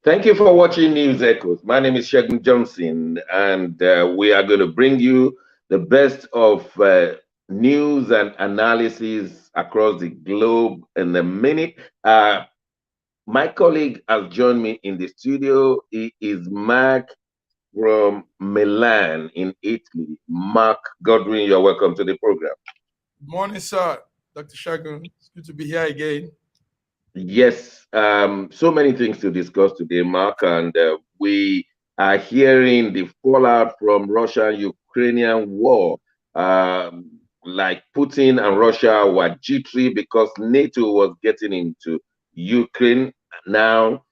Thank you for watching News Echoes. My name is Shegun Johnson, and we are going to bring you the best of news and analysis across the globe in a minute. My colleague has joined me in the studio. He is Mark from Milan in Italy. Mark Godwin, you're welcome to the program. Good morning, sir. Dr. Shagun, it's good to be here again. Yes, so many things to discuss today, Mark, and we are hearing the fallout from Russia-Ukrainian war. Like Putin and Russia were jittery because NATO was getting into Ukraine. Now,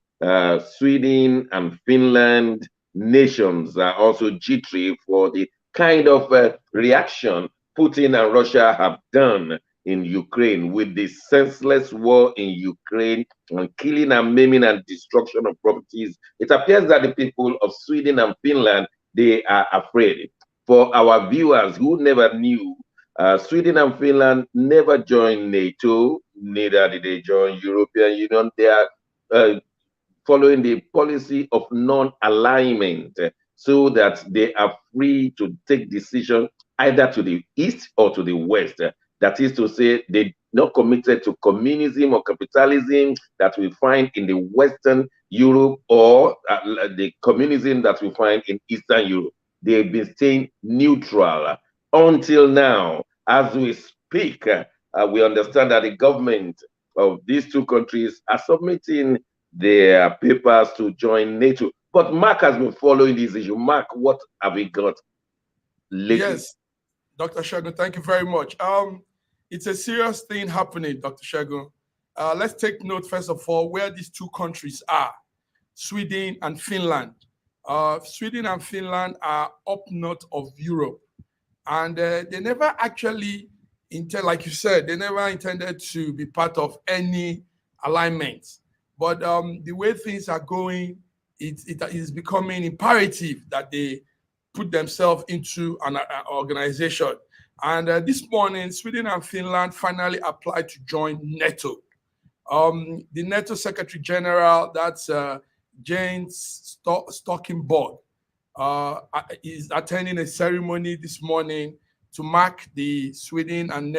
Sweden and Finland nations are also jittery for the kind of reaction Putin and Russia have done in Ukraine with the senseless war in Ukraine and killing and maiming and destruction of properties. It appears that the people of Sweden and Finland, they are afraid. For our viewers who never knew, Sweden and Finland never joined NATO, neither did they join European Union. They are following the policy of non-alignment so that they are free to take decisions either to the east or to the west. That is to say, they're not committed to communism or capitalism that we find in the Western Europe or the communism that we find in Eastern Europe. They've been staying neutral until now. As we speak, we understand that the government of these two countries are submitting their papers to join NATO. But Mark has been following this issue. Mark, what have we got lately? Yes, Dr. Shagun, thank you very much. It's a serious thing happening, Dr. Shagun. Let's take note, first of all, where these two countries are, Sweden and Finland. Sweden and Finland are up north of Europe. And they never actually, like you said, they never intended to be part of any alignment. But the way things are going, it is becoming imperative that they put themselves into an organization. And this morning, Sweden and Finland finally applied to join NATO. The NATO Secretary General, that's Jens Stoltenberg, is attending a ceremony this morning to mark the Sweden and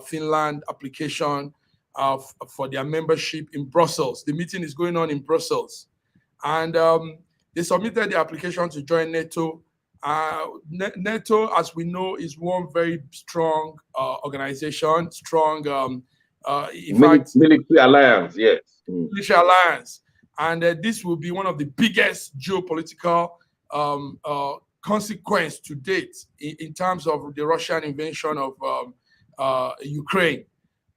Finland application for their membership in Brussels. The meeting is going on in Brussels. And they submitted the application to join NATO. NATO, as we know, is one very strong organization, strong, military alliance, yes. Military alliance. And this will be one of the biggest geopolitical consequence to date in terms of the Russian invasion of Ukraine.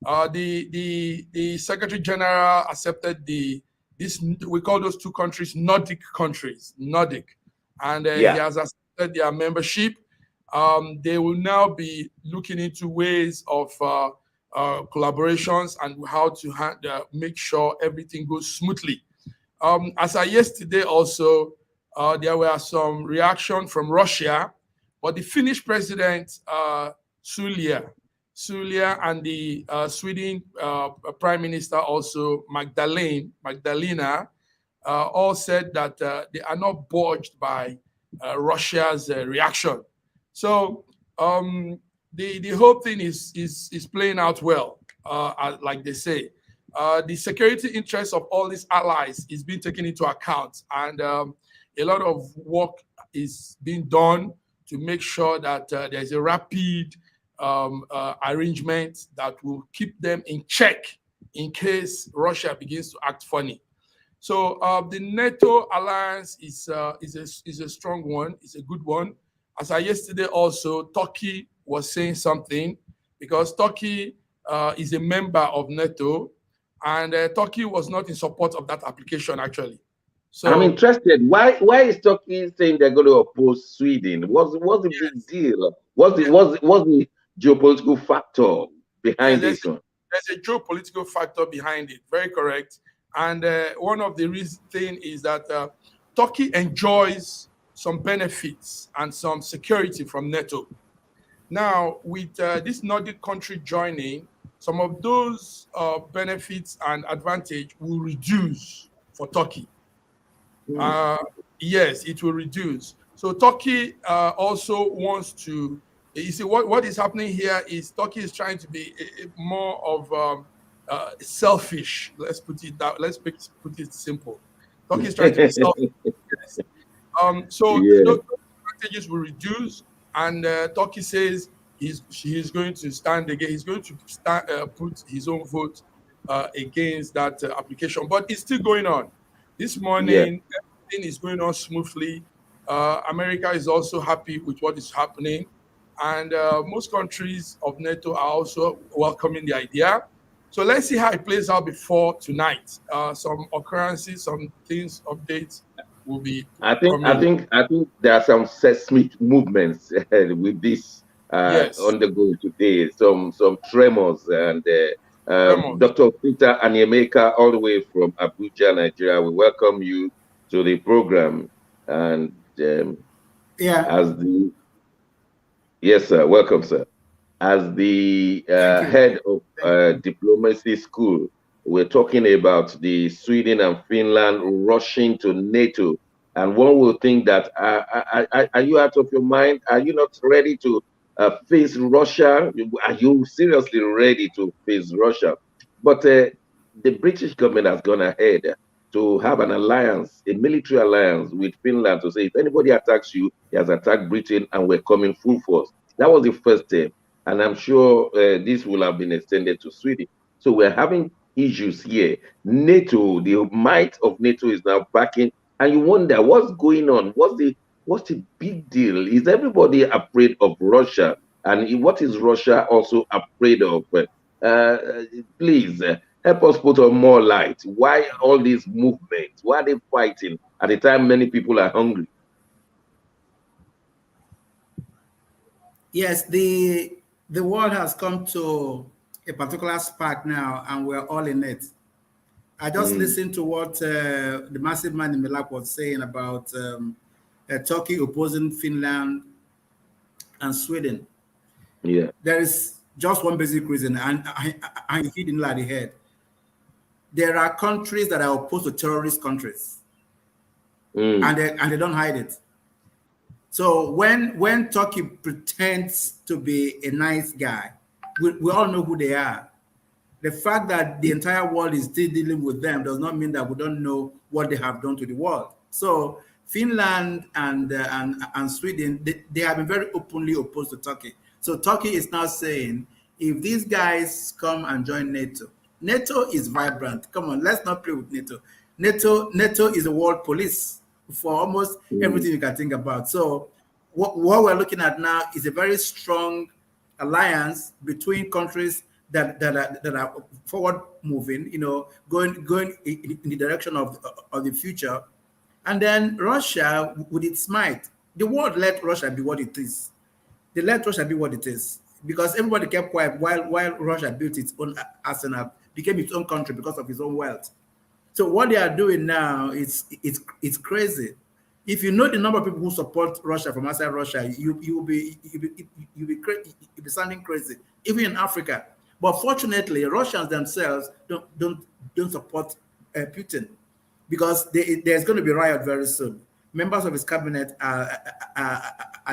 The Secretary General accepted we call those two countries Nordic countries, and he has accepted their membership. They will now be looking into ways of collaborations and how to make sure everything goes smoothly. As of yesterday also, there were some reaction from Russia, but the Finnish president, Sulia, and the Sweden Prime Minister also, Magdalena, all said that they are not budged by Russia's reaction. So the whole thing is playing out well, like they say. The security interests of all these allies is being taken into account, and a lot of work is being done to make sure that there's a rapid arrangement that will keep them in check in case Russia begins to act funny. So the NATO alliance is a strong one. It's a good one. As of yesterday also, Turkey was saying something because Turkey is a member of NATO, and Turkey was not in support of that application actually. So I'm interested. Why is Turkey saying they're going to oppose Sweden? What's the big deal? What's the geopolitical factor behind this one? There's a geopolitical factor behind it. Very correct. And one of the reasons is that Turkey enjoys some benefits and some security from NATO. Now, with this Nordic country joining, some of those benefits and advantage will reduce for Turkey. Yes, it will reduce. So Turkey also wants to. You see, what is happening here is Turkey is trying to be more of selfish. Let's put it that. Let's put it simple. Turkey is trying to be selfish. Yes. So Yeah. those advantages will reduce, and Turkey says he's going to stand again. He's going to put his own vote against that application, but it's still going on. This Yeah. morning, everything is going on smoothly. America is also happy with what is happening, and most countries of NATO are also welcoming the idea. So let's see how it plays out before tonight. Some occurrences, some things, updates will be coming. I think there are some seismic movements with this Yes, on the go today. Some tremors and Ramos. Dr. Peter Anyemeka, all the way from Abuja, Nigeria. We welcome you to the program. And Yeah, as the yes, sir, welcome, sir. As the thank you. head of Thank you. diplomacy school, we're talking about the Sweden and Finland rushing to NATO. And one will think that, are you out of your mind? Are you not ready to face Russia? Are you seriously ready to face Russia? But the British government has gone ahead to have an alliance, a military alliance with Finland to say, if anybody attacks you, he has attacked Britain and we're coming full force. That was the first step. And I'm sure this will have been extended to Sweden. So we're having issues here. NATO, the might of NATO is now backing, and you wonder what's going on. What's the big deal? Is everybody afraid of Russia? And what is Russia also afraid of? Please help us put on more light. Why all these movements? Why are they fighting at a time many people are hungry? Yes, the world has come to a particular spark now, and we're all in it. I just listened to what the massive man in Milak was saying about Turkey opposing Finland and Sweden. Yeah. There is just one basic reason, and I hit in the head. There are countries that are opposed to terrorist countries, and they don't hide it. So when Turkey pretends to be a nice guy, we all know who they are. The fact that the entire world is still dealing with them does not mean that we don't know what they have done to the world. So Finland and Sweden, they have been very openly opposed to Turkey. So Turkey is now saying, if these guys come and join NATO, NATO is vibrant. Come on, let's not play with NATO. NATO is the world police for almost everything you can think about. So what we're looking at now is a very strong alliance between countries that are forward moving, going in the direction of the future. And then Russia, with its might, the world let Russia be what it is. They let Russia be what it is because everybody kept quiet while Russia built its own arsenal, became its own country because of its own wealth. So what they are doing now is it's crazy. If you know the number of people who support Russia from outside Russia, you'll be sounding crazy, even in Africa. But fortunately, Russians themselves don't support Putin because there's going to be riot very soon. Members of his cabinet are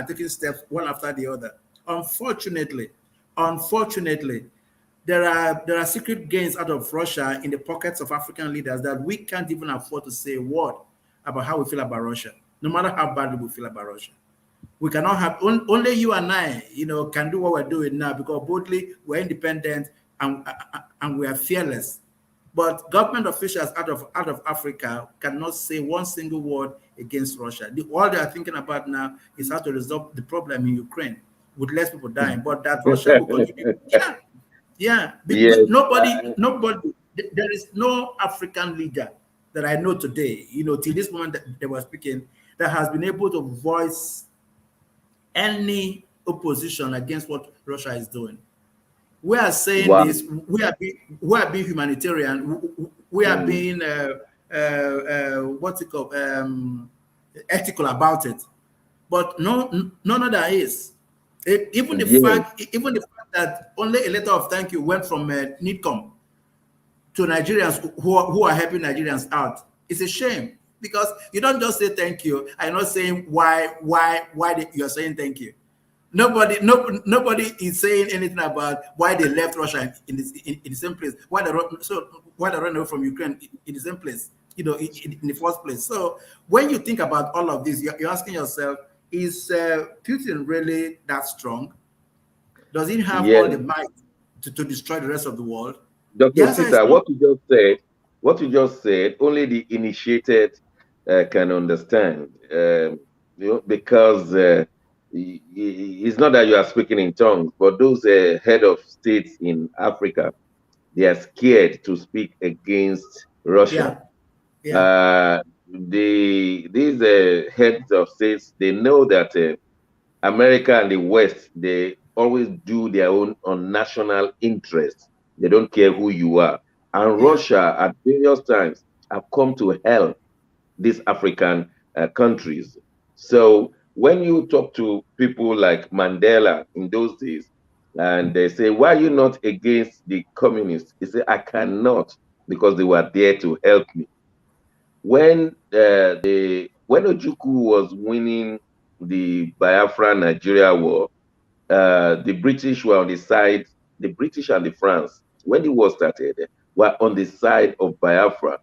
taking steps one after the other. Unfortunately, there are secret gains out of Russia in the pockets of African leaders that we can't even afford to say a word about how we feel about Russia, no matter how badly we feel about Russia. We cannot have only you and I, can do what we're doing now because boldly we're independent and we are fearless. But government officials out of Africa cannot say one single word against Russia. All they are thinking about now is how to resolve the problem in Ukraine with less people dying. But that Russia will continue. Yeah. Yes. Nobody. There is no African leader that I know today, till this moment that they were speaking, that has been able to voice any opposition against what Russia is doing. We are saying this. We are being humanitarian. We are being what's it called? Ethical about it. But none of that is. Even the fact that only a letter of thank you went from NIDCOM to Nigerians who are helping Nigerians out. It's a shame. because you don't just say thank you. I'm not saying why you're saying thank you. Nobody is saying anything about why they left Russia in the same place. Why they ran away from Ukraine in the same place, in the first place. So when you think about all of this, you're asking yourself, is Putin really that strong? Does he have all the might to destroy the rest of the world? Dr. Sita, what you just said, only the initiated can understand. Because it's not that you are speaking in tongues, but those head of states in Africa, they are scared to speak against Russia. These heads of states, they know that America and the West, they always do their own on national interests. They don't care who you are. And Russia, at various times, have come to help these African countries. So when you talk to people like Mandela in those days, and they say, why are you not against the communists? He said, I cannot, because they were there to help me. When Ojukwu was winning the Biafra-Nigeria war, the British were on the side, the British and the France, when the war started, were on the side of Biafra.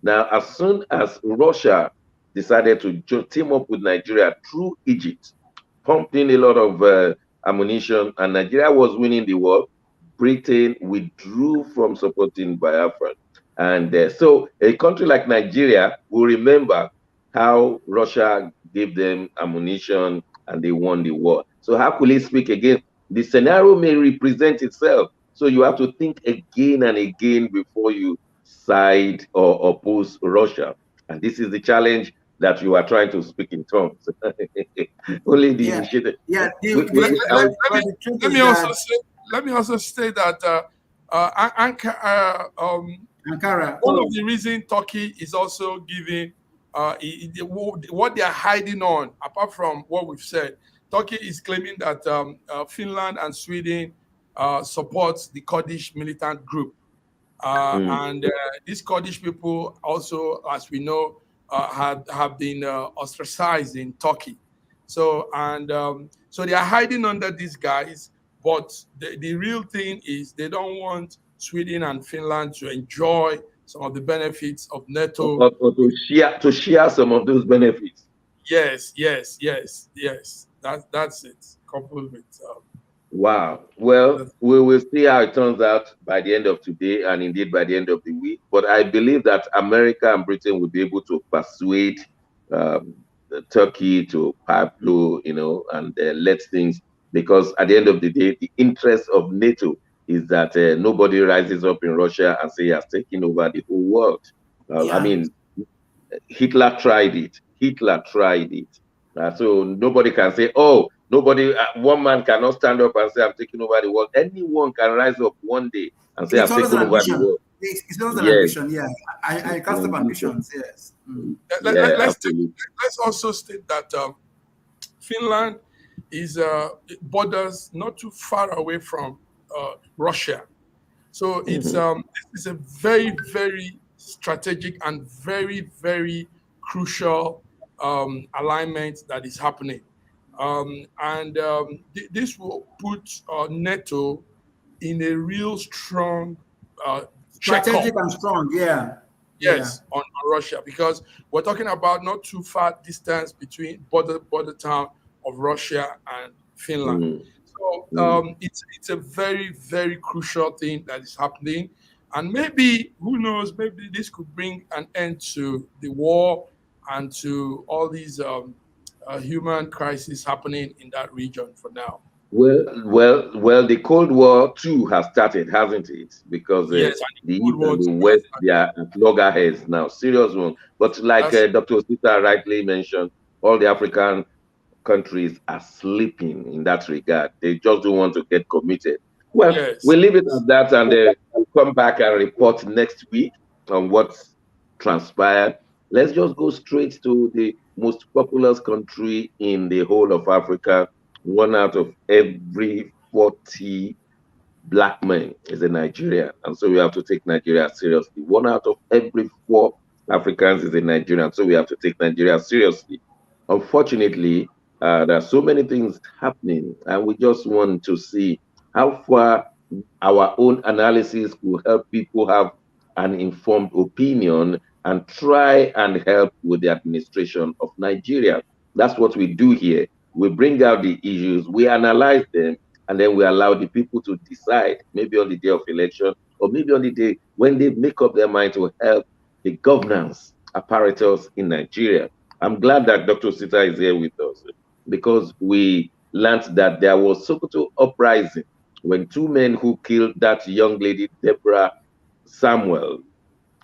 Now, as soon as Russia decided to team up with Nigeria through Egypt, pumped in a lot of ammunition, and Nigeria was winning the war, Britain withdrew from supporting Biafra. And so a country like Nigeria will remember how Russia gave them ammunition and they won the war. So how could he speak again? The scenario may represent itself. So you have to think again and again before you side or oppose Russia. And this is the challenge that you are trying to speak in tongues. Only the initiative. Yeah. Let me also say that Ankara. One of the reasons Turkey is also giving what they are hiding on, apart from what we've said, Turkey is claiming that Finland and Sweden supports the Kurdish militant group. And these Kurdish people also, as we know, have been ostracized in Turkey. So they are hiding under these guys, but the real thing is they don't want Sweden and Finland to enjoy some of the benefits of NATO. Or to share some of those benefits. Yes. That's it. Coupled with. Wow. Well, we will see how it turns out by the end of today and indeed by the end of the week. But I believe that America and Britain will be able to persuade Turkey to Pablo, and let things, because at the end of the day, the interest of NATO is that nobody rises up in Russia and say he has taken over the whole world. I mean, Hitler tried it. So nobody can say, oh, one man cannot stand up and say, I'm taking over the world. Anyone can rise up one day and say, I'm taking over the world. It's not an ambition, yeah. I cast up ambitions, yes. Let's also state that Finland borders not too far away from Russia. So it's a very, very strategic and very, very crucial alignment that is happening. This will put NATO in a real strong strategic and strong, Yes, on Russia, because we're talking about not too far distance between border town of Russia and Finland. So it's a very, very crucial thing that is happening. And maybe, who knows, maybe this could bring an end to the war and to all these human crises happening in that region for now. Well, the Cold War too has started, hasn't it? Because the East and the West, they are at loggerheads now, serious one. But like Dr. Sita rightly mentioned, all the African countries are sleeping in that regard. They just don't want to get committed. Well, we'll leave it at that, and we'll come back and report next week on what's transpired. Let's just go straight to the most populous country in the whole of Africa. 1 out of every 40 black men is a Nigerian. And so we have to take Nigeria seriously. 1 out of every 4 Africans is a Nigerian, so we have to take Nigeria seriously. Unfortunately, there are so many things happening, and we just want to see how far our own analysis will help people have an informed opinion and try and help with the administration of Nigeria. That's what we do here. We bring out the issues, we analyze them, and then we allow the people to decide, maybe on the day of election, or maybe on the day when they make up their mind to help the governance apparatus in Nigeria. I'm glad that Dr. Sita is here with us because we learned that there was Sokoto uprising when two men who killed that young lady, Deborah Samuel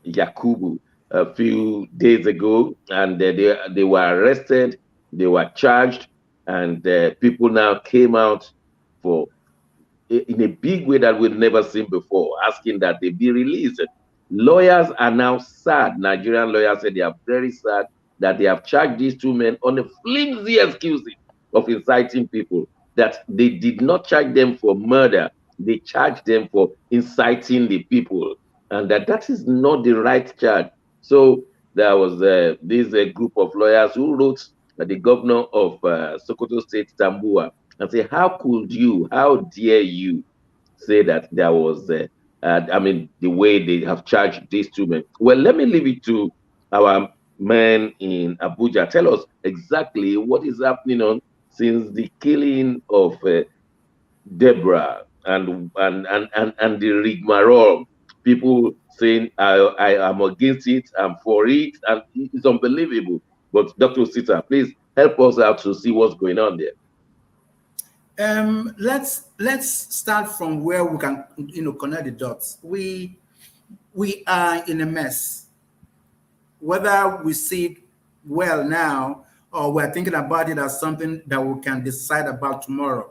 Yakubu, a few days ago, and they were arrested, they were charged, and people now came out for in a big way that we've never seen before, asking that they be released. Lawyers are now sad. Nigerian lawyers said they are very sad that they have charged these two men on a flimsy excuse of inciting people, that they did not charge them for murder, they charged them for inciting the people, and that is not the right charge. So there was this group of lawyers who wrote the governor of Sokoto State, Tambua, and say, how could you, how dare you say that there was, I mean, the way they have charged these two men? Well, let me leave it to our man in Abuja. Tell us exactly what is happening on since the killing of Deborah and the rigmarole. People saying I am against it, I'm for it, and it's unbelievable. But Dr. Sita, please help us out to see what's going on there. Let's start from where we can connect the dots. We are in a mess. Whether we see it well now or we're thinking about it as something that we can decide about tomorrow,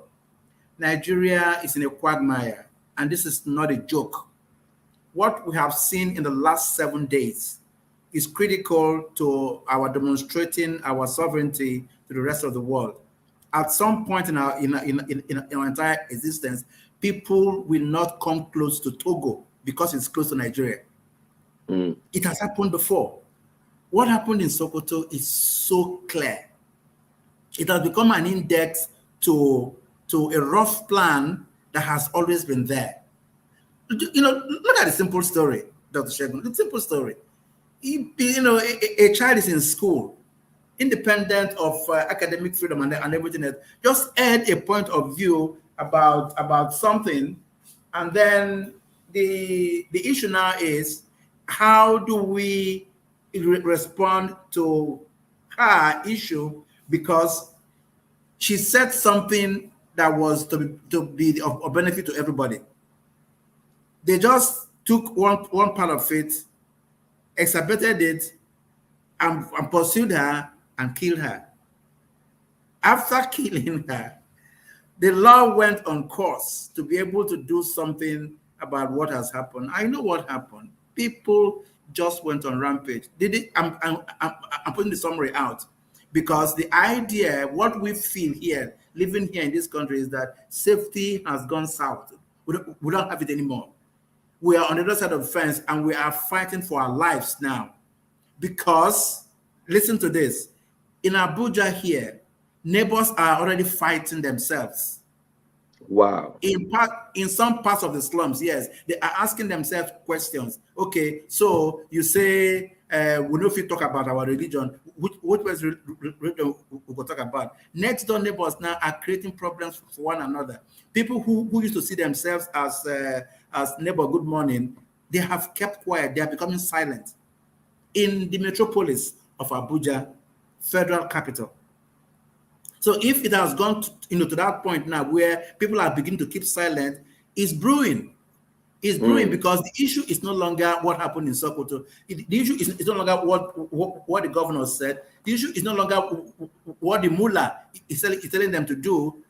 Nigeria is in a quagmire, and this is not a joke. What we have seen in the last 7 days is critical to our demonstrating our sovereignty to the rest of the world. At some point in our entire existence, people will not come close to Togo because it's close to Nigeria. It has happened before. What happened in Sokoto is so clear. It has become an index to a rough plan that has always been there. Look at the simple story, Dr. Shegun. The simple story. A child is in school, independent of academic freedom and everything else, just add a point of view about something, and then the issue now is, how do we respond to her issue because she said something that was to be of benefit to everybody? They just took one part of it, exacerbated it, and pursued her and killed her. After killing her, the law went on course to be able to do something about what has happened. I know what happened. People just went on rampage. I'm putting the summary out because the idea, what we feel here, living here in this country, is that safety has gone south. We don't have it anymore. We are on the other side of the fence, and we are fighting for our lives now. Because, listen to this, in Abuja here, neighbors are already fighting themselves. Wow. In some parts of the slums, yes, they are asking themselves questions. Okay, so you say, we know if you talk about our religion, what was religion we could talk about? Next door neighbors now are creating problems for one another. People who used to see themselves as neighbor good morning, they have kept quiet. They are becoming silent. In the metropolis of Abuja, federal capital. So if it has gone to that point now where people are beginning to keep silent, it's brewing. It's brewing because the issue is no longer what happened in Sokoto. The issue is no longer what the governor said. The issue is no longer what the mullah is telling them to do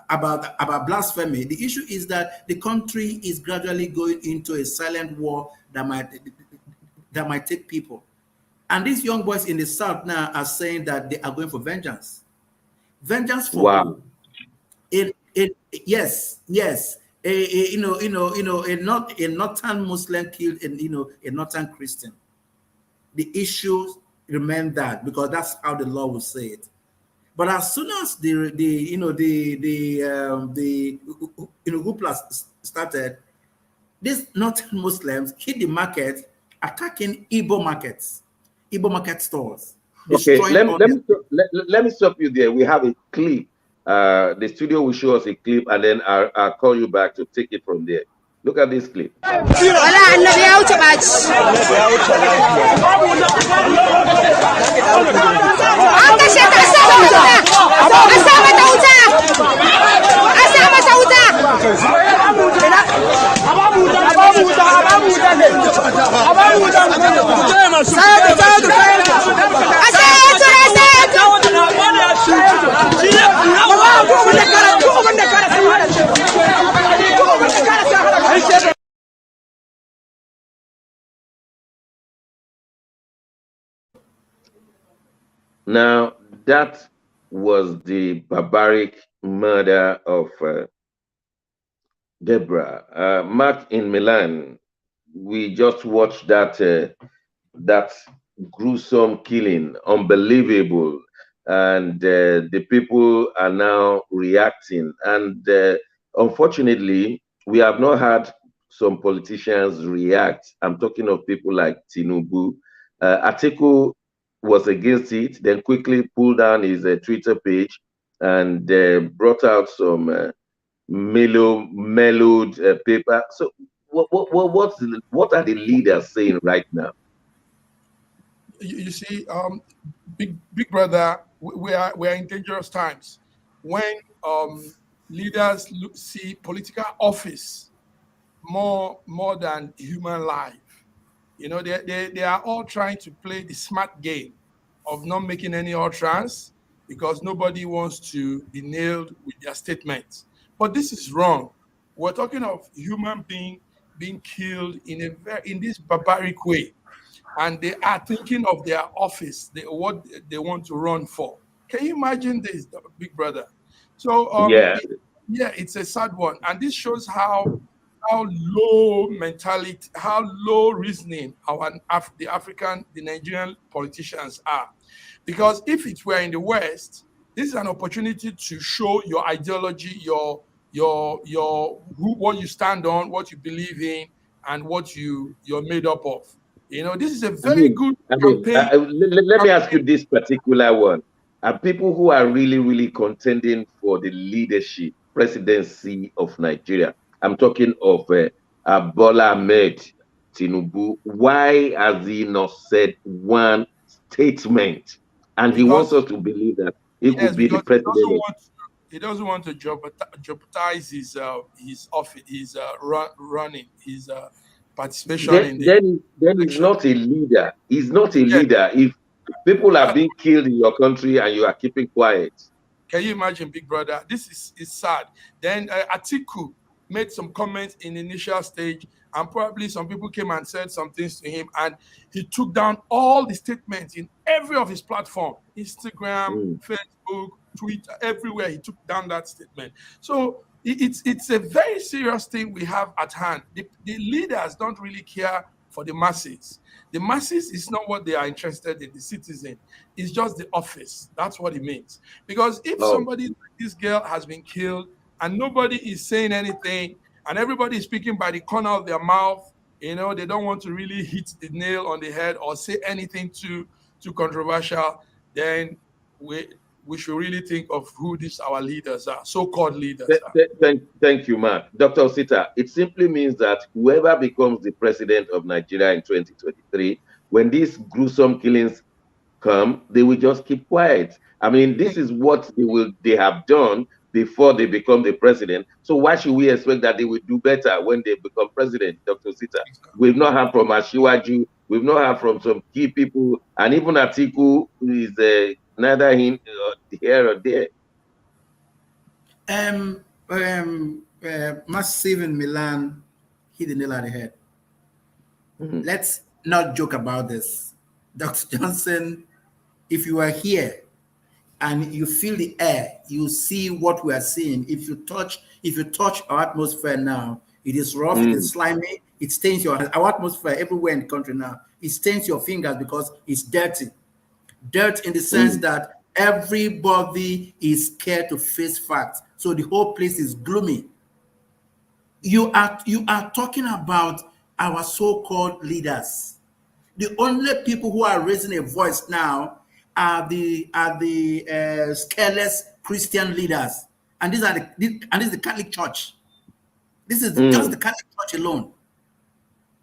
about blasphemy. The issue is that the country is gradually going into a silent war that might take people. And these young boys in the south now are saying that they are going for vengeance. Vengeance for wow. Yes. A northern Muslim killed a northern Christian. the issues remain that, because that's how the law will say it. But as soon as the hoopla started, these Northern Muslims hit the market, attacking Igbo markets, Igbo market stores. Okay, let me stop you there. We have a clip. The studio will show us a clip, and then I'll call you back to take it from there. Look at this clip. Now, that was the barbaric murder of Deborah. Mark in Milan, we just watched that gruesome killing, unbelievable, and the people are now reacting. And unfortunately, we have not had some politicians react. I'm talking of people like Tinubu. Atiku was against it, then quickly pulled down his Twitter page and brought out some mellowed paper. So what are the leaders saying right now? You see, big brother, we are in dangerous times when leaders see political office more than human life. You know, they are all trying to play the smart game of not making any utterance because nobody wants to be nailed with their statements. But this is wrong. We're talking of human being killed in this barbaric way, and they are thinking of their office, what they want to run for. Can you imagine this, big brother? So it's a sad one, and this shows how low mentality, how low reasoning the Nigerian politicians are. Because if it were in the West, this is an opportunity to show your ideology, what you stand on, what you believe in, and what you're made up of. You know, this is a very good campaign. Let me ask you this particular one. Are people who are really, really contending for the leadership, presidency of Nigeria? I'm talking of Bola Ahmed Tinubu. Why has he not said one statement? And he wants us to believe that he could be the president. He doesn't want to jeopardize his office, his running, his participation. Then he's not a leader. He's not a leader. If people are being killed in your country and you are keeping quiet. Can you imagine, big brother? This is sad. Then Atiku made some comments in the initial stage, and probably some people came and said some things to him, and he took down all the statements in every of his platform, Instagram, Facebook, Twitter, everywhere. He took down that statement. So it's a very serious thing we have at hand. The leaders don't really care for the masses. The masses is not what they are interested in, the citizen. It's just the office. That's what it means. Because if somebody like this girl has been killed and nobody is saying anything and everybody is speaking by the corner of their mouth, you know, they don't want to really hit the nail on the head or say anything too controversial, then we should really think of who these our leaders are, so-called leaders are. Thank you, Mark. Dr. Osita, it simply means that whoever becomes the president of Nigeria in 2023, when these gruesome killings come, they will just keep quiet. I mean, this is what they have done before they become the president. So why should we expect that they will do better when they become president, Dr. Osita? We've not heard from Ashiwaju, we've not heard from some key people, and even Atiku, who is neither here or there. Massive in Milan hit the nail on the head. Let's not joke about this. Dr. Johnson, if you are here and you feel the air, you see what we are seeing. If you touch our atmosphere now, it is rough, it is slimy, It stains our atmosphere everywhere in the country now. It stains your fingers because it's dirty. Dirt in the sense that everybody is scared to face facts. So the whole place is gloomy. You are talking about our so-called leaders. The only people who are raising a voice now are the careless Christian leaders, and this is the Catholic Church. This is just the Catholic Church alone.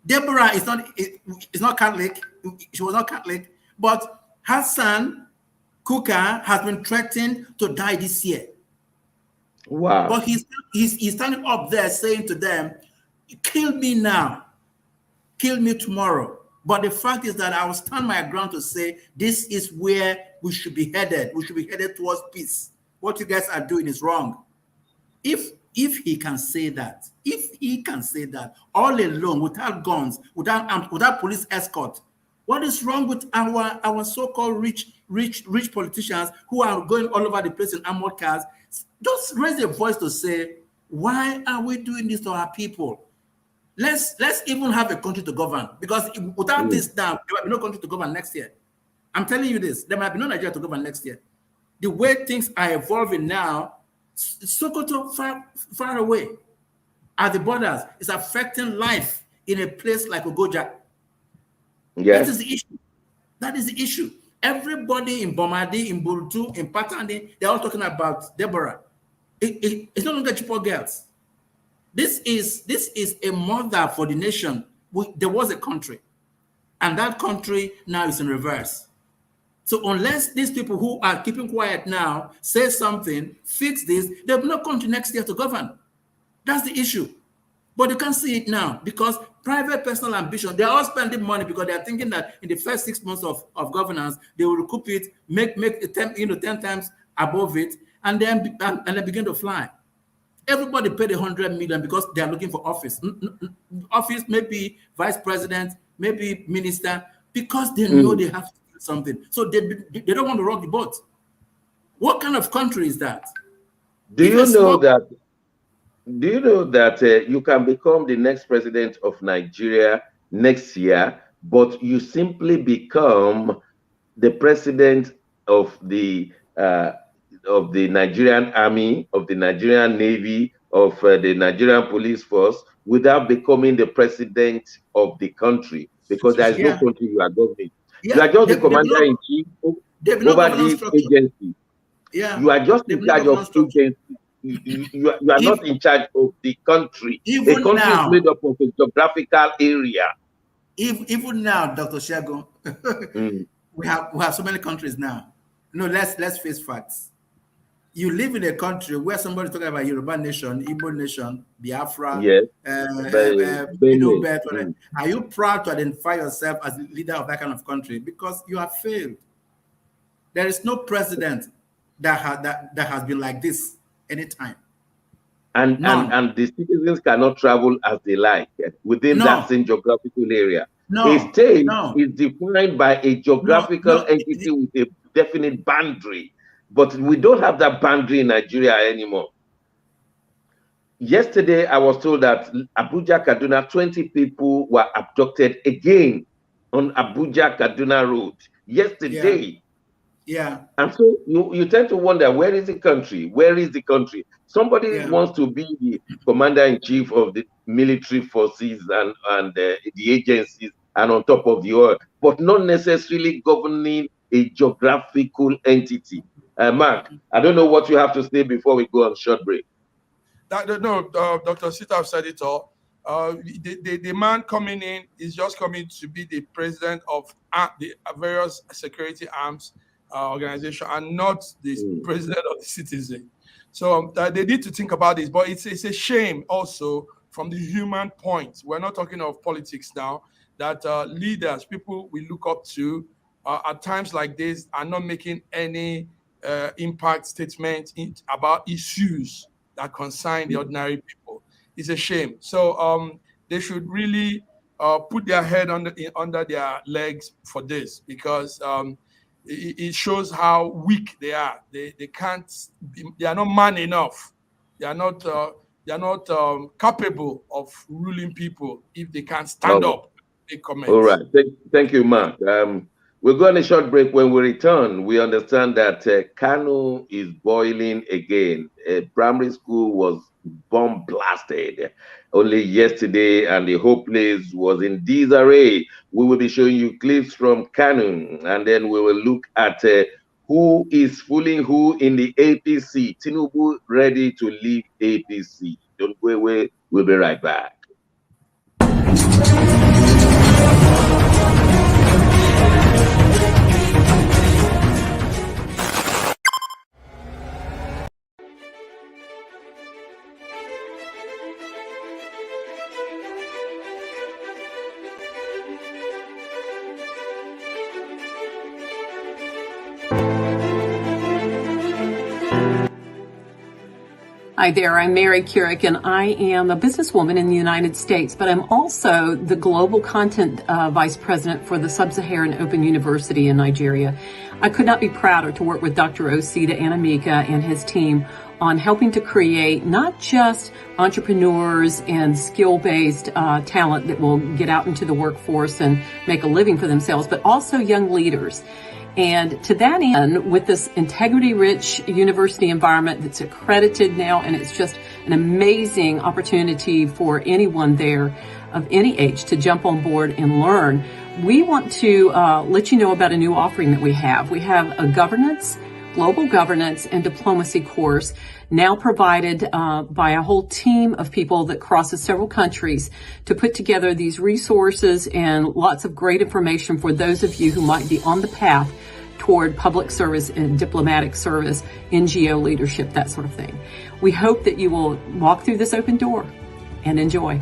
Deborah is not Catholic. She was not Catholic, but Hassan Kuka has been threatened to die this year. Wow! But he's standing up there saying to them, "Kill me now, kill me tomorrow." But the fact is that I will stand my ground to say this is where we should be headed. We should be headed towards peace. What you guys are doing is wrong. If he can say that, all alone, without guns, without arms, without police escort, what is wrong with our so-called rich politicians who are going all over the place in armored cars? Just raise a voice to say, why are we doing this to our people? Let's even have a country to govern, because without this now, there might be no country to govern next year. I'm telling you this, there might be no Nigeria to govern next year. The way things are evolving now, Sokoto far away at the borders is affecting life in a place like Ogoja. Yes. That is the issue. That is the issue. Everybody in Bomadi, in Burutu, in Patani, they're all talking about Deborah. It's no longer Chippewa girls. This is a mother for the nation. There was a country, and that country now is in reverse. So unless these people who are keeping quiet now say something, fix this, there'll be no country next year to govern. That's the issue. But you can't see it now because private personal ambition, they're all spending money because they're thinking that in the first 6 months of governance, they will recoup it, make it 10 times above it, and then begin to fly. Everybody paid 100 million because they are looking for office. Office, maybe vice president, maybe minister, because they know they have to do something. So they don't want to rock the boat. What kind of country is that? Do you know that you can become the next president of Nigeria next year, but you simply become the president of the Nigerian Army, of the Nigerian Navy, of the Nigerian Police Force, without becoming the president of the country, because there is no country you are governing. You are just the commander-in-chief over the agency. Yeah. You are just in charge of agency. You are not in charge of the country. The country is made up of a geographical area. Even now, Dr. Shegun, we have so many countries now. No, let's face facts. You live in a country where somebody's talking about Yoruba nation, Igbo nation, Biafra, yes. Are you proud to identify yourself as leader of that kind of country? Because you have failed. There is no president that has been like this anytime. And the citizens cannot travel as they like within that same geographical area. A state is defined by a geographical entity with a definite boundary. But we don't have that boundary in Nigeria anymore. Yesterday, I was told that Abuja, Kaduna, 20 people were abducted again on Abuja, Kaduna Road yesterday. Yeah. And so you tend to wonder, where is the country? Where is the country? Somebody wants to be the commander-in-chief of the military forces and the agencies and on top of the oil, but not necessarily governing a geographical entity. Mark, I don't know what you have to say before we go on short break. Dr. Sita said it all. The man coming in is just coming to be the president of the various security arms organization and not the president of the citizen. So they need to think about this. But it's a shame also from the human point. We're not talking of politics now, that leaders, people we look up to, at times like this are not making any impact statement about issues that concern the ordinary people. It's a shame. So they should really put their head under their legs for this, because it shows how weak they are. They can't. They are not man enough. They are not they are not capable of ruling people if they can't stand up. They comment. All right. Thank you, Mark. We'll go on a short break. When we return, we understand that Kano is boiling again. A primary school was bomb blasted only yesterday, and the whole place was in disarray. We will be showing you clips from Kano, and then we will look at who is fooling who in the APC. Tinubu ready to leave APC. Don't go away. We'll be right back. Hi there, I'm Mary Keurig, and I am a businesswoman in the United States, but I'm also the Global Content Vice President for the Sub-Saharan Open University in Nigeria. I could not be prouder to work with Dr. Osita Anamika and his team on helping to create not just entrepreneurs and skill-based talent that will get out into the workforce and make a living for themselves, but also young leaders. And to that end, with this integrity-rich university environment that's accredited now, and it's just an amazing opportunity for anyone there of any age to jump on board and learn, we want to let you know about a new offering that we have. We have a global governance and diplomacy course now provided by a whole team of people that crosses several countries to put together these resources and lots of great information for those of you who might be on the path toward public service and diplomatic service, NGO leadership, that sort of thing. We hope that you will walk through this open door and enjoy.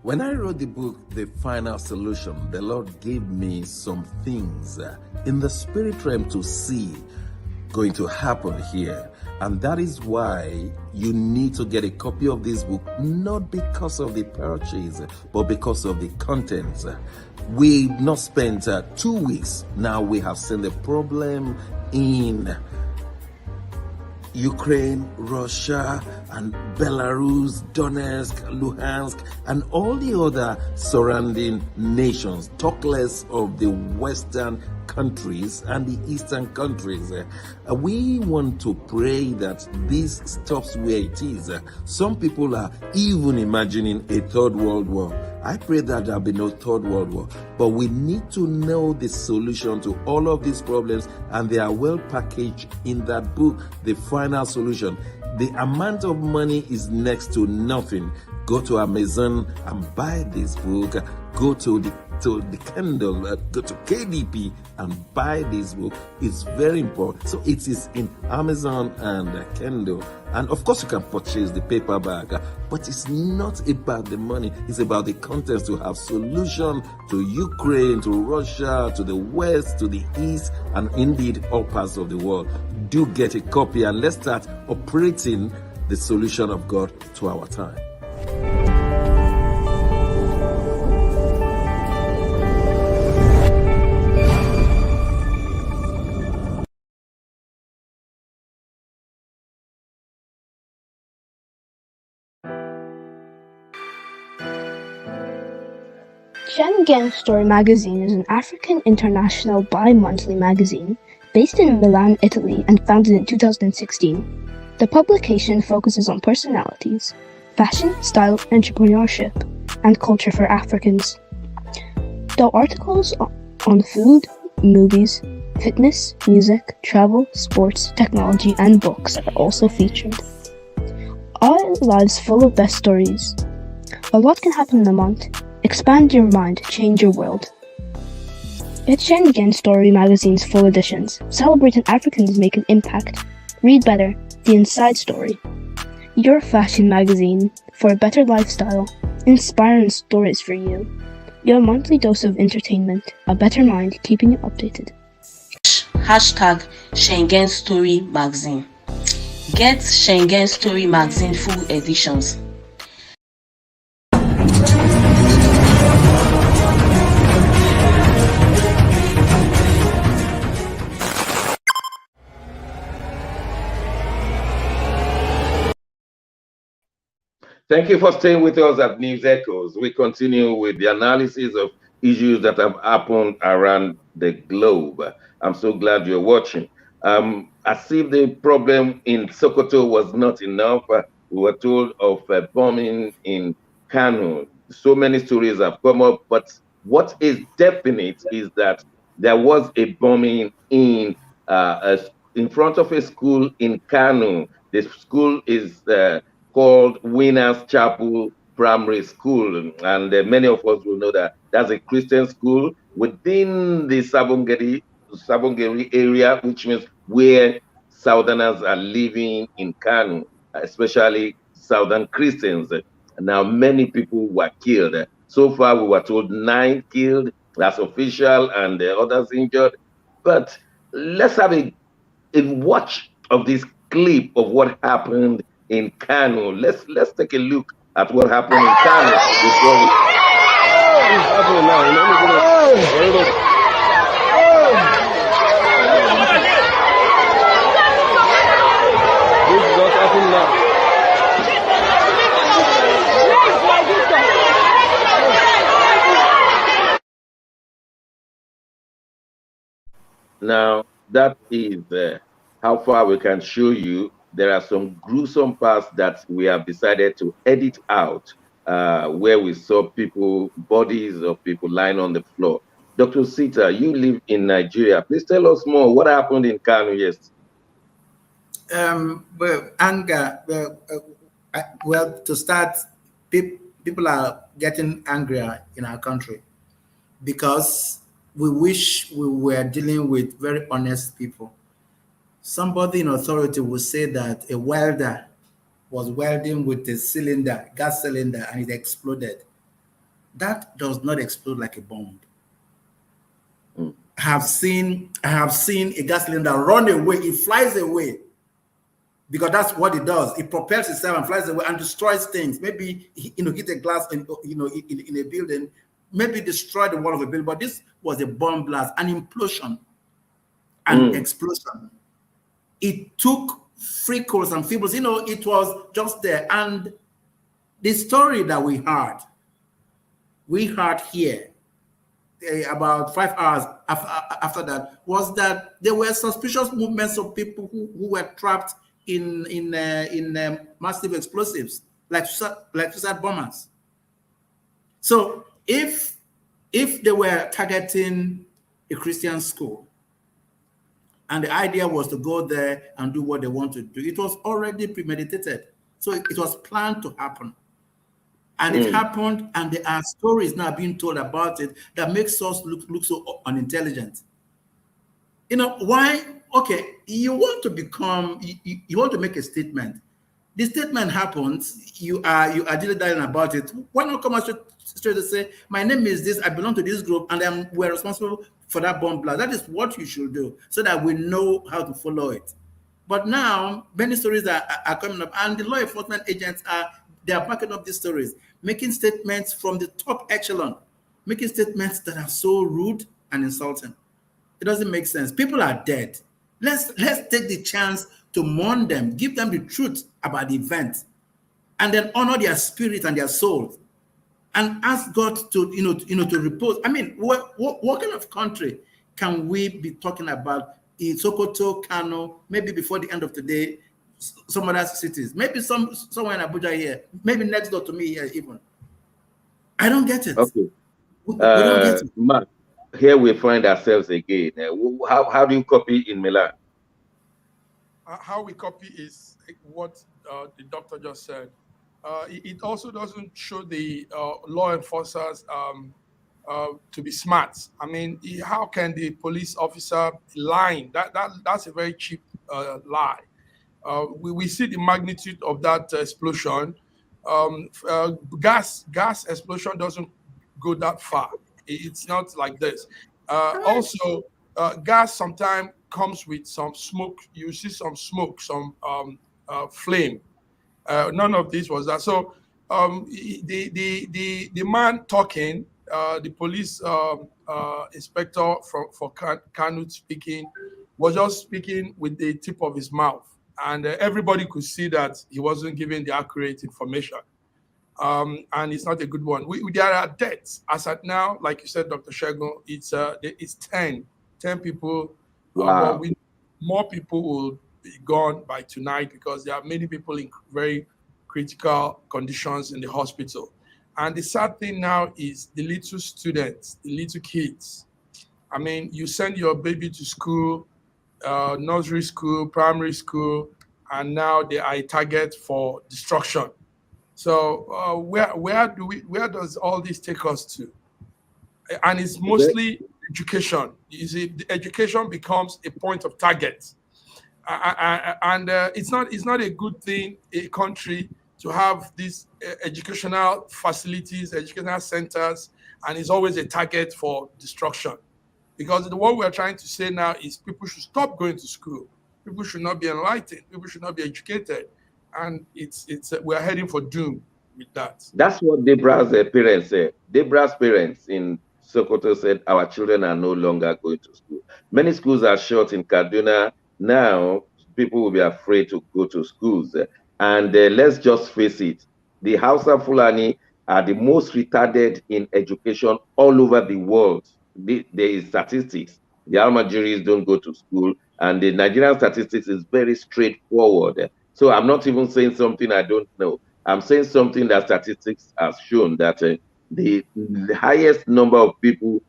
When I wrote the book, The Final Solution, the Lord gave me some things in the spirit realm to see going to happen here. And that is why you need to get a copy of this book, not because of the purchase, but because of the contents. We've not spent 2 weeks. Now we have seen the problem in Ukraine, Russia, and Belarus, Donetsk, Luhansk, and all the other surrounding nations, talk less of the Western countries and the Eastern countries. We want to pray that this stops where it is. Some people are even imagining a third world war. I pray that there'll be no third world war, but we need to know the solution to all of these problems, and they are well packaged in that book, The Final Solution. The amount of money is next to nothing. Go to Amazon and buy this book. Go to the Kindle, go to KDP and buy this book. It's very important. So it is in Amazon and Kindle. And of course you can purchase the paperback, but it's not about the money. It's about the contents to have solution to Ukraine, to Russia, to the West, to the East, and indeed all parts of the world. Do get a copy and let's start operating the solution of God to our time. Schengen Story magazine is an African international bi-monthly magazine based in Milan, Italy, and founded in 2016. The publication focuses on personalities, fashion, style, entrepreneurship, and culture for Africans. Though articles on food, movies, fitness, music, travel, sports, technology, and books are also featured. Our lives full of best stories. A lot can happen in a month. Expand your mind, change your world. Get Schengen Story magazine's full editions. Celebrate an Africans make an impact. Read better, the inside story. Your fashion magazine for a better lifestyle. Inspiring stories for you. Your monthly dose of entertainment. A better mind keeping you updated. hashtag Schengen Story Magazine. Get Schengen Story Magazine full editions. Thank you for staying with us at News Echoes. We continue with the analysis of issues that have happened around the globe. I'm so glad you're watching. As if the problem in Sokoto was not enough, we were told of bombing in Kano. So many stories have come up, but what is definite is that there was a bombing in front of a school in Kano. The school is called Winners Chapel Primary School, and many of us will know that that's a Christian school within the Savongeri area, which means where Southerners are living in Kano, especially Southern Christians. Now, many people were killed. So far, we were told 9 killed, that's official, and others injured. But let's have a watch of this clip of what happened in Kano. Let's take a look at what happened in Kano before we... Now, that is how far we can show you. There are some gruesome parts that we have decided to edit out, where we saw bodies of people lying on the floor. Dr. Sita, you live in Nigeria. Please tell us more. What happened in Kano yesterday? Well, anger. Well, to start, people are getting angrier in our country because we wish we were dealing with very honest people. Somebody in authority would say that a welder was welding with a gas cylinder, and it exploded. That does not explode like a bomb. I have seen a gas cylinder run away. It flies away because that's what it does. It propels itself and flies away and destroys things. Maybe hit a glass in a building. Maybe destroy the wall of a building. But this was a bomb blast, an implosion, an explosion. It took freckles and fibers. It was just there. And the story that we heard here about 5 hours after that was that there were suspicious movements of people who were trapped in massive explosives, like suicide bombers. So if they were targeting a Christian school, and the idea was to go there and do what they want to do, it was already premeditated. So it was planned to happen. And it happened, and there are stories now being told about it that makes us look so unintelligent. Why? Okay, you want to make a statement. The statement happens, you are dilly-dallying about it. Why not come out straight to say, my name is this, I belong to this group, and we're responsible for that bomb blast. That is what you should do, so that we know how to follow it. But now, many stories are coming up, and the law enforcement agents they are backing up these stories, making statements from the top echelon, making statements that are so rude and insulting. It doesn't make sense. People are dead. Let's take the chance to mourn them, give them the truth about the event, and then honor their spirit and their souls, and ask God to to repose. I mean, what kind of country can we be talking about in Sokoto, Kano, maybe before the end of the day, some other cities, maybe somewhere in Abuja here, maybe next door to me here even. I don't get it. Okay. We don't get it. Mark, here we find ourselves again. How do you copy in Milan? How we copy is what the doctor just said. It also doesn't show the law enforcers to be smart. I mean, how can the police officer lying? That's a very cheap lie. We see the magnitude of that explosion. Gas explosion doesn't go that far. It's not like this. Also, gas sometimes comes with some smoke. You see some smoke, some flame. None of this was that. So the man talking, the police inspector for Kano speaking, was just speaking with the tip of his mouth, and everybody could see that he wasn't giving the accurate information. And it's not a good one. There are deaths as at now, like you said, Dr. Shegun. It's 10 people. Wow. But more people will be gone by tonight because there are many people in very critical conditions in the hospital. And the sad thing now is the little students, the little kids. I mean, you send your baby to school, nursery school, primary school, and now they are a target for destruction. So where does all this take us to? And it's mostly education. You see, the education becomes a point of target, and it's not a good thing a country to have these educational facilities, educational centers, and it's always a target for destruction. Because what we are trying to say now is people should stop going to school. People should not be enlightened. People should not be educated. And we're heading for doom with that. That's what Deborah's parents said. Deborah's parents in Sokoto said our children are no longer going to school. Many schools are shut in Kaduna. Now people will be afraid to go to schools. And let's just face it, the Hausa Fulani are the most retarded in education all over the world. There is statistics. The Almajiris don't go to school, and the Nigerian statistics is very straightforward. So I'm not even saying something I don't know. I'm saying something that statistics have shown that the highest number of people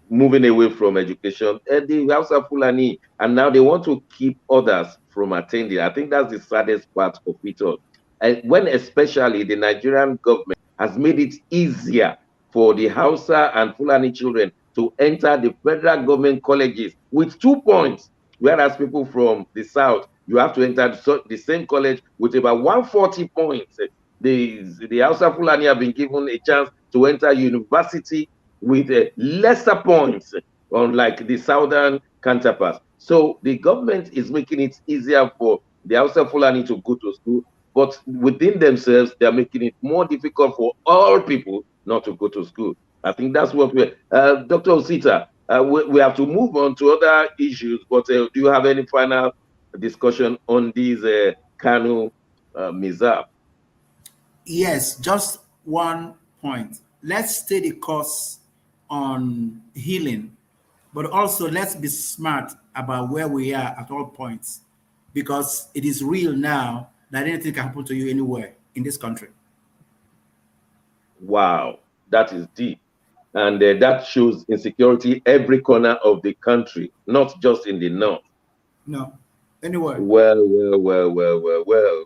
moving away from education, the Hausa Fulani, and now they want to keep others from attending. I think that's the saddest part of it all. And when especially the Nigerian government has made it easier for the Hausa and Fulani children to enter the federal government colleges with 2 points, whereas people from the South, you have to enter the same college with about 140 points. The Hausa Fulani have been given a chance to enter university with lesser points, unlike the Southern counterparts. So the government is making it easier for the Hausa Fulani to go to school, but within themselves, they're making it more difficult for all people not to go to school. I think that's what we're... Dr. Osita, we have to move on to other issues, but do you have any final discussion on these Kano Mizab? Yes, just one point. Let's stay the course on healing, but also let's be smart about where we are at all points, because it is real now that anything can happen to you anywhere in this country. Wow, that is deep. And that shows insecurity every corner of the country, not just in the north. No, anywhere. Well.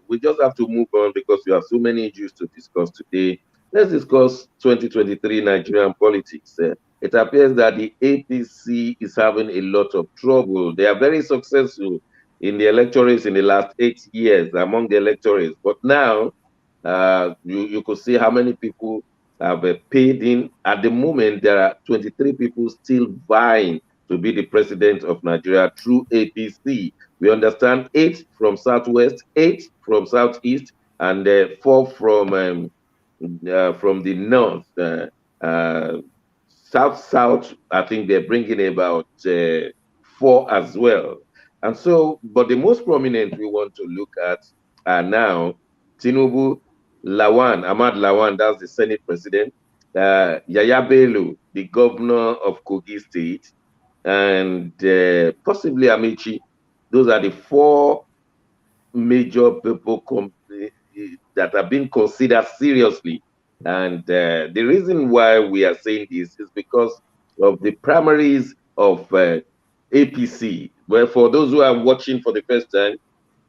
We just have to move on because we have so many issues to discuss today. Let's discuss 2023 Nigerian politics. It appears that the APC is having a lot of trouble. They are very successful in the electorates in the last 8 years among the electorates. But now, you could see how many people have paid in. At the moment, there are 23 people still vying to be the president of Nigeria through APC. We understand 8 from Southwest, 8 from Southeast, and 4 from the North. South, I think they're bringing about 4 as well. And so, but the most prominent we want to look at are now Tinubu, Lawan, Ahmad Lawan, that's the Senate president, Yaya Bello, the governor of Kogi State, and possibly Amici. Those are the 4 major people that are being considered seriously. And the reason why we are saying this is because of the primaries of APC. Well, for those who are watching for the first time,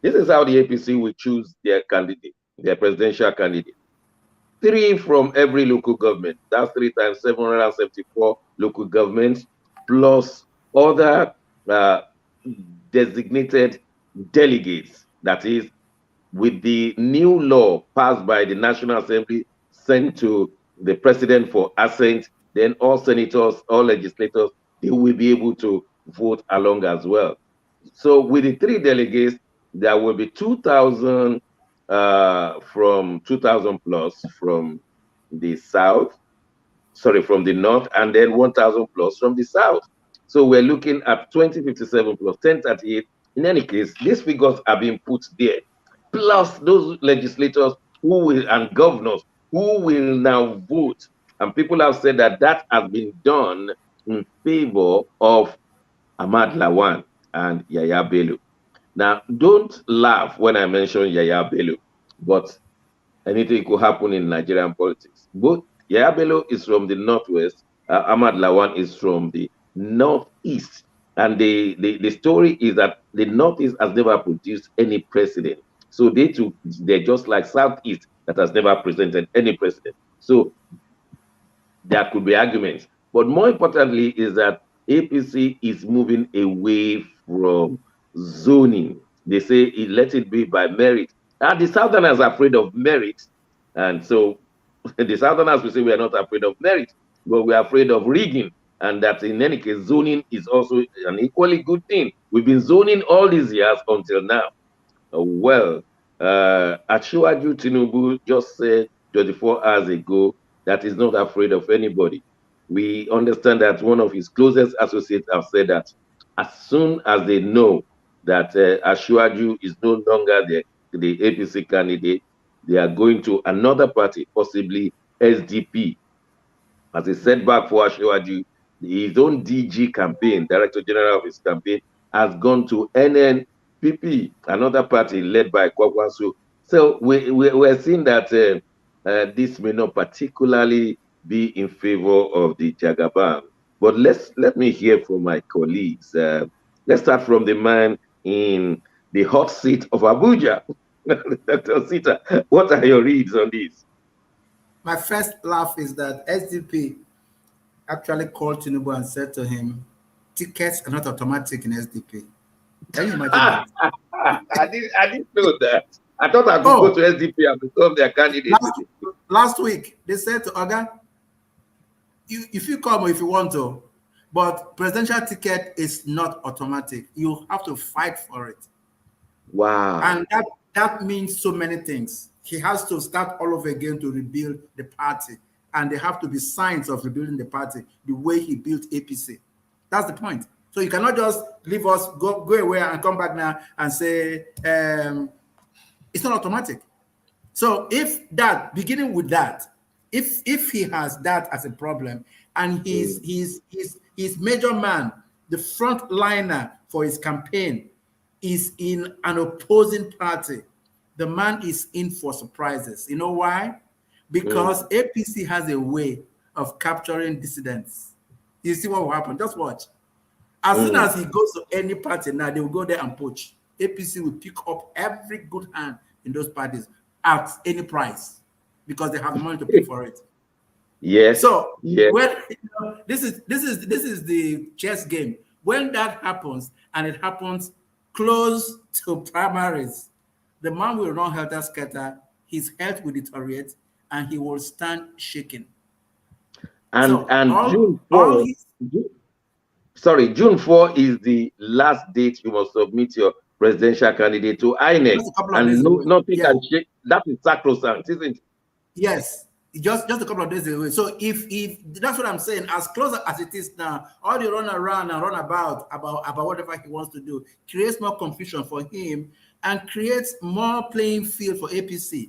this is how the APC will choose their candidate, their presidential candidate. 3 from every local government. That's 3 times 774 local governments, plus other designated delegates. That is, with the new law passed by the National Assembly, sent to the president for assent, then all senators, all legislators, they will be able to vote along as well. So with the 3 delegates, there will be 2,000 from 2,000 plus from the south, sorry, from the north, and then 1,000 plus from the south. So we're looking at 2057 plus 1038. In any case, these figures are being put there, plus those legislators who will and governors who will now vote. And people have said that that has been done in favor of Ahmad Lawan and Yaya Bello. Now, don't laugh when I mention Yaya Bello, but anything could happen in Nigerian politics. Both Yaya Bello is from the northwest, Ahmad Lawan is from the northeast. And the story is that the northeast has never produced any president. So they're just like southeast that has never presented any president. So there could be arguments. But more importantly is that APC is moving away from zoning. They say let it be by merit. And the Southerners are afraid of merit. And so the Southerners will say we are not afraid of merit, but we are afraid of rigging. And that in any case, zoning is also an equally good thing. We've been zoning all these years until now. Well, Asiwaju Tinubu just said 24 hours ago that he's not afraid of anybody. We understand that one of his closest associates have said that as soon as they know that Asiwaju is no longer the APC candidate, they are going to another party, possibly SDP. As a setback for Asiwaju, his own DG campaign, Director General of his campaign, has gone to NNPP, another party led by Kwakwanso. So we're seeing that this may not particularly be in favor of the Jagaban. But let me hear from my colleagues. Let's start from the man in the hot seat of Abuja. Dr. Sita, what are your reads on this? My first laugh is that SDP actually called Tinubu and said to him, tickets are not automatic in SDP. Can you imagine that? I didn't know that. I thought I could go to SDP and become their candidate. Last week, they said to Oga, if you come or if you want to, but presidential ticket is not automatic. You have to fight for it. Wow. And that means so many things. He has to start all over again to rebuild the party. And there have to be signs of rebuilding the party the way he built APC. That's the point. So you cannot just leave us, go away and come back now and say, it's not automatic. So if that, beginning with that, if he has that as a problem, and his major man, the front liner for his campaign, is in an opposing party, the man is in for surprises. You know why? Because APC has a way of capturing dissidents. You see what will happen? Just watch. As soon as he goes to any party now, they will go there and poach. APC will pick up every good hand in those parties at any price because they have the money to pay for it. Yes. So when this is the chess game. When that happens, and it happens close to primaries, the man will run helter-skelter, his health will deteriorate, and he will stand shaking. And June 4, June 4 is the last date you must submit your presidential candidate to INEC. And nothing can shake. That is sacrosanct, isn't it? Yes. Just a couple of days away. So if that's what I'm saying, as close as it is now, all the run around and run about whatever he wants to do creates more confusion for him and creates more playing field for APC.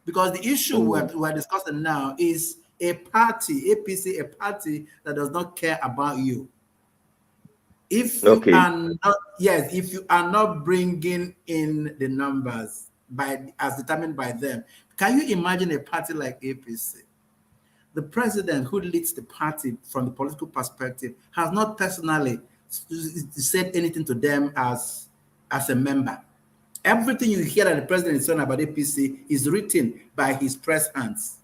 Because the issue we're discussing now is a party, APC, a party that does not care about you. If you if you are not bringing in the numbers as determined by them, can you imagine a party like APC? The president who leads the party from the political perspective has not personally said anything to them as a member. Everything you hear that the president is saying about APC is written by his press hands.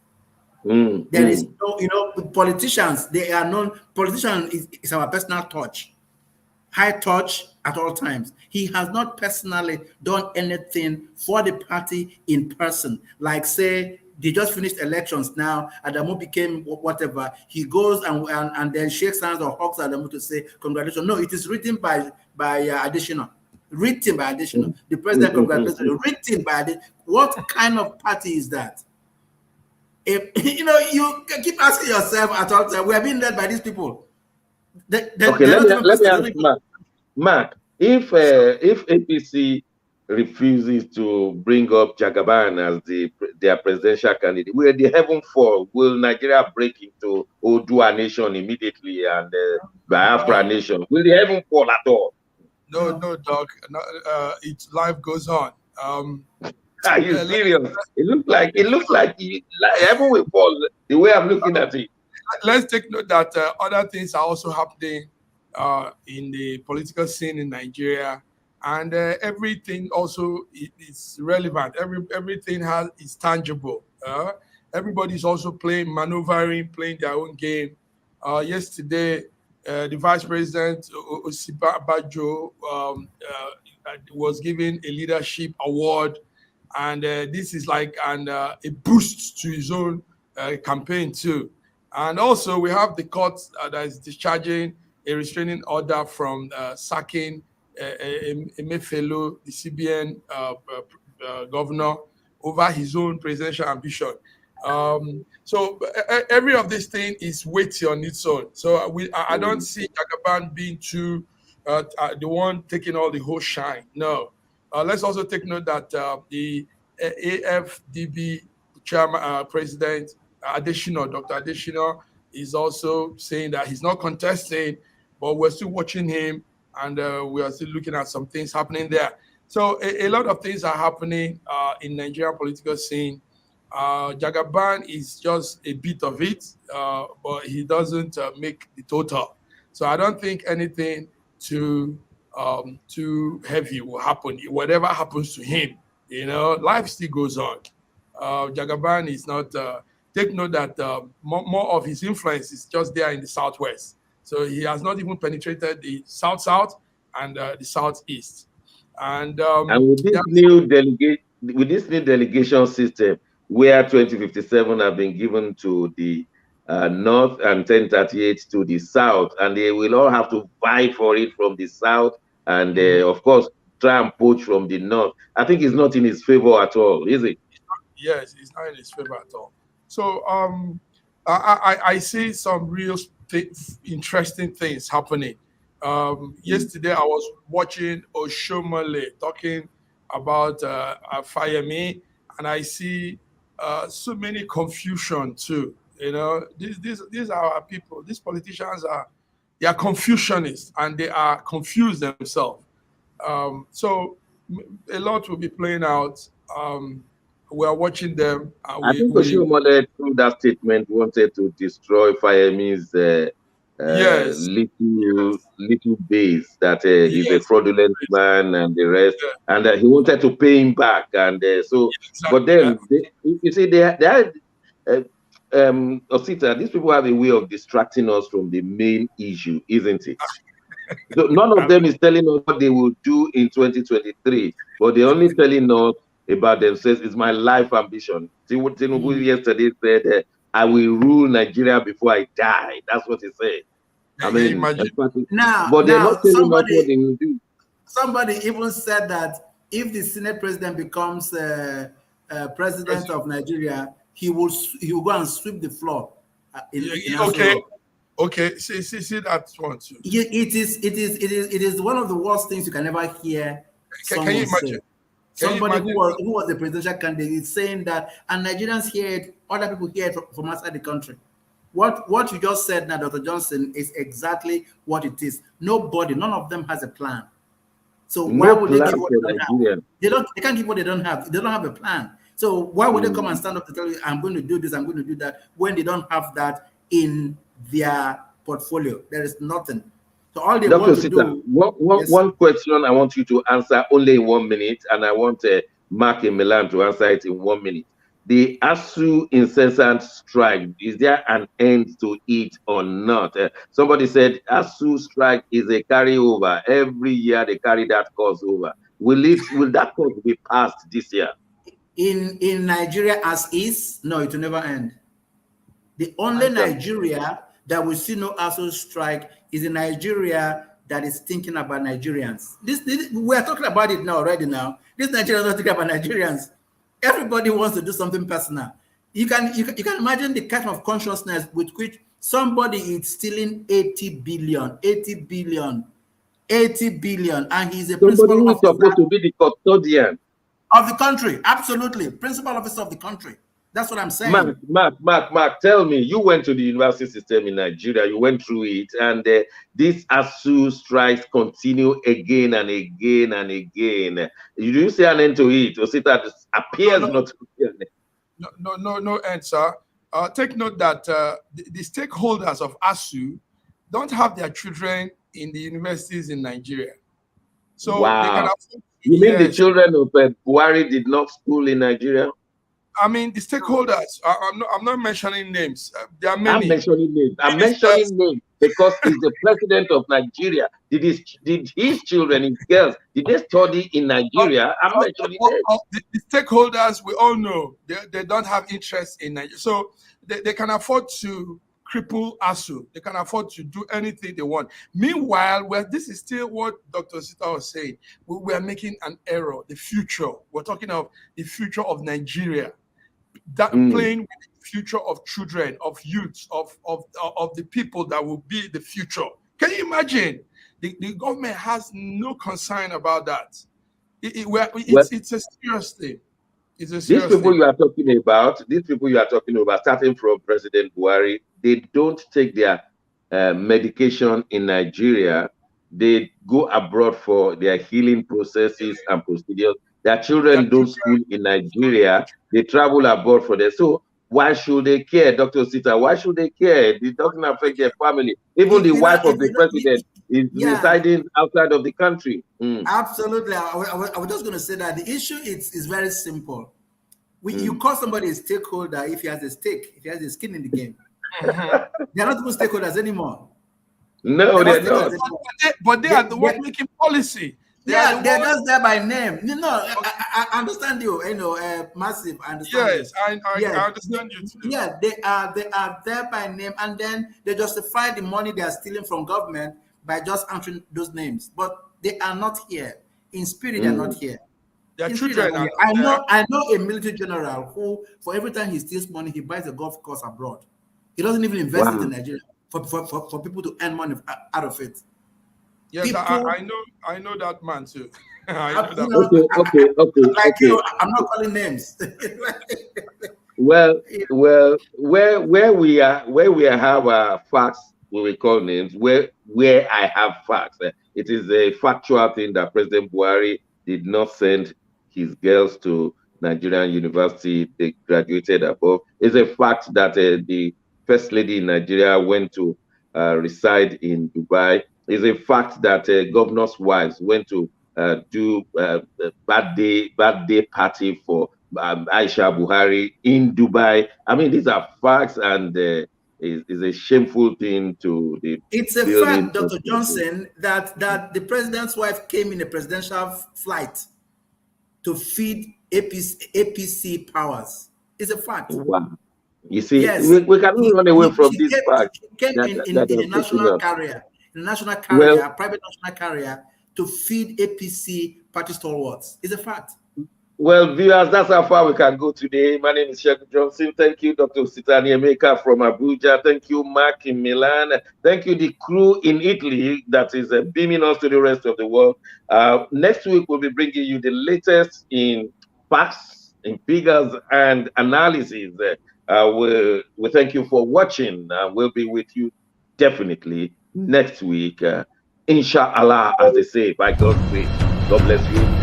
There is no, politicians, they are known, politician is our personal touch. High touch at all times. He has not personally done anything for the party in person, like say They just finished elections now. Adamu became whatever. He goes and then shakes hands or hugs Adamu to say congratulations. No, it is written by additional. Written by additional. The president congratulates you. Written by additional. What kind of party is that? If you keep asking yourself at all time, we are being led by these people. Okay, let me ask Mark. If APC refuses to bring up Jagaban as their presidential candidate, will the heaven fall? Will Nigeria break into Odua nation immediately and Biafra nation? Will the heaven fall at all? No, Doc. No, life goes on. Are you serious? It looks like heaven will fall. The way I'm looking at it. Let's take note that other things are also happening in the political scene in Nigeria, and everything also is relevant. Everything is tangible. Everybody's also maneuvering, playing their own game. Yesterday, the Vice President Osibajo was given a leadership award, and this is like a boost to his own campaign too. And also, we have the court that is discharging a restraining order from sacking Emefiele, the CBN governor, over his own presidential ambition. So every of these things is weighty on its own. So I don't see Jagaban being the one taking all the whole shine. No. Let's also take note that the AFDB chairman, president, Dr. Adesina, is also saying that he's not contesting, but we're still watching him, and we are still looking at some things happening there. So a lot of things are happening in Nigerian political scene. Jagaban is just a bit of it, but he doesn't make the total. So I don't think anything too heavy will happen. Whatever happens to him, life still goes on. Jagaban is not. Take note that more of his influence is just there in the southwest. So he has not even penetrated the south and the southeast. And with this new delegation system, where 2057 have been given to the north and 1038 to the south, and they will all have to vie for it from the south, and of course try and poach from the north. I think it's not in his favor at all, is it? Yes, it's not in his favor at all. So I see some real interesting things happening. Yesterday, I was watching Oshomole talking about Fayemi, and I see so many confusion too. These are our people. These politicians they are Confucianists, and they are confused themselves. So a lot will be playing out. We are watching them. I think Oshomole, through that statement, wanted to destroy Fayemi's little base, that he's a fraudulent man and the rest, and he wanted to pay him back. And but then, you see, they are Osita, these people have a way of distracting us from the main issue, isn't it? So none of them is telling us what they will do in 2023, but they're only telling us about themselves. It's my life ambition. Tinubu yesterday said, I will rule Nigeria before I die. That's what he said. I mean, but they're not telling us what they will do. Somebody even said that if the Senate president becomes president of Nigeria, he will go and sweep the floor. Okay. See that one too. It is one of the worst things you can ever hear. Can you imagine? Somebody who was the presidential candidate is saying that, and Nigerians hear it, other people hear it from outside the country. What you just said now, Dr. Johnson, is exactly what it is. None of them has a plan. So why would they give what they don't have? They can't give what they don't have. They don't have a plan. So why would they come and stand up to tell you, I'm going to do this, I'm going to do that, when they don't have that in their portfolio? There is nothing. So all they want to do. One question I want you to answer only in 1 minute, and I want Mark in Milan to answer it in 1 minute. The ASUU incessant strike, is there an end to it or not? Somebody said ASUU strike is a carryover. Every year they carry that cause over. Will that cause be passed this year? in Nigeria as is, no, it will never end. The only Nigeria that will see no ASUU strike is a Nigeria that is thinking about Nigerians. This we are talking about it now already. Now this Nigerians are thinking about Nigerians. Everybody wants to do something personal. You can imagine the kind of consciousness with which somebody is stealing 80 billion, and he's a principal officer supposed to be the custodian of the country. Absolutely, principal officer of the country. That's what I'm saying. Mark, tell me, you went to the university system in Nigeria, you went through it, and these ASUU strikes continue again and again and again. You didn't say an end to it, or say that appears not to be an end. No end, sir. Take note that the stakeholders of ASUU don't have their children in the universities in Nigeria. So wow. They can afford, you mean the children of Buhari did not school in Nigeria? I mean, the stakeholders, I'm not mentioning names. There are many. I'm mentioning names. I'm mentioning names because he's the president of Nigeria. Did his children, his girls, did they study in Nigeria? I'm mentioning names. The stakeholders, we all know, they don't have interest in Nigeria. So they can afford to cripple ASUU. They can afford to do anything they want. Meanwhile, this is still what Dr. Sita was saying. We are making an error. The future. We're talking of the future of Nigeria. That playing with the future of children, of youths, of the people that will be the future. Can you imagine? The government has no concern about that. It's a serious thing. It's a serious these people thing. you are talking about, starting from President Buhari, they don't take their medication in Nigeria. They go abroad for their healing processes and procedures. Their children don't school in Nigeria. They travel abroad for them. So why should they care, Dr. Sita? Why should they care? It doesn't affect their family. Even the wife of the president is residing outside of the country. Absolutely. I was just going to say that the issue is very simple. You call somebody a stakeholder if he has a stake, if he has a skin in the game. They're not even stakeholders anymore. No, they're not. But they are the one making policy. They're just there by name. No, I understand you. Massive. I understand. Yes, I understand you too. Yeah, they are there by name, and then they justify the money they are stealing from government by just answering those names. But they are not here in spirit. They're not here. Their children. I know a military general who, for every time he steals money, he buys a golf course abroad. He doesn't even invest it in Nigeria for people to earn money out of it. Yes, people, I know that man too. Okay. I'm not calling names. Well, where we have facts, we will call names. Where I have facts, it is a factual thing that President Buhari did not send his girls to Nigerian university. They graduated above. It's a fact that the first lady in Nigeria went to reside in Dubai. It's a fact that governors' wives went to do a bad day party for Aisha Buhari in Dubai. I mean, these are facts, and it's a shameful thing to the. It's a fact, Dr. Johnson, that the president's wife came in a presidential flight to feed APC powers. It's a fact. Wow. You see, we cannot run away from this fact. She came in a national carrier. Private national carrier, to feed APC party stalwarts. It's a fact. Well, viewers, that's how far we can go today. My name is Sheikh Johnson. Thank you, Dr. Sitani Emeka from Abuja. Thank you, Mark in Milan. Thank you, the crew in Italy that is beaming us to the rest of the world. Next week, we'll be bringing you the latest in facts, in figures, and analysis. We thank you for watching. We'll be with you definitely next week, inshallah, as they say, by God's grace. God bless you.